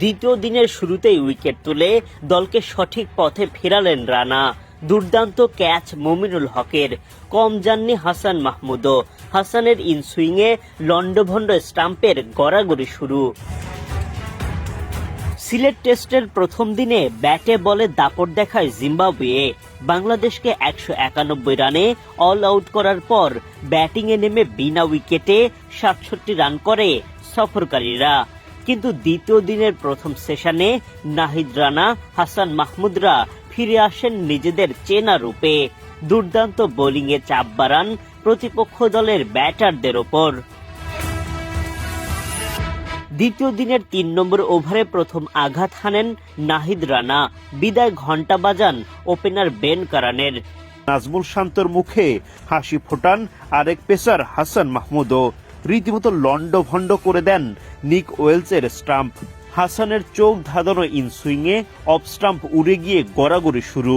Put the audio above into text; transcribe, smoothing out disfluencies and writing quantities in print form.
দ্বিতীয় দিনের শুরুতেই উইকেট তুলে দলকে সঠিক পথে ফেরালেন রানা। দুর্দান্ত ক্যাচ মমিনুল হকের, কম যাননি হাসান মাহমুদও। হাসানের ইনসুইংয়ে লন্ডভন্ড স্টাম্পের গড়াগড়ি শুরু। সিলেট টেস্টের প্রথম দিনে ব্যাটে বলে দাপট দেখায় জিম্বাবুয়ে। বাংলাদেশকে ১৯১ রানে অল আউট করার পর ব্যাটিংয়ে নেমে বিনা উইকেটে ৬৭ রান করে সফরকারীরা। কিন্তু দ্বিতীয় দিনের প্রথম সেশনে নাহিদ রানা, হাসান মাহমুদরা ফিরে আসেন নিজেদের চেনা রূপে। দুর্দান্ত বোলিংয়ে চাপ বাড়ান প্রতিপক্ষ দলের ব্যাটারদের ওপর। দ্বিতীয় দিনের ৩ নম্বর ওভারে প্রথম আঘাত হানেন নাহিদ রানা। বিদায় ঘণ্টা বাজান ওপেনার বেন কারানের। নাজমুল শান্তর মুখে হাসি ফোটান আরেক পেসার হাসান মাহমুদও। রীতিমতো লন্ডভন্ড করে দেন নিক ওয়েলসের স্টাম্প। হাসানের চোখ ধাঁধানো ইনসুইংয়ে অফ স্টাম্প উড়ে গিয়ে গড়াগড়ি শুরু।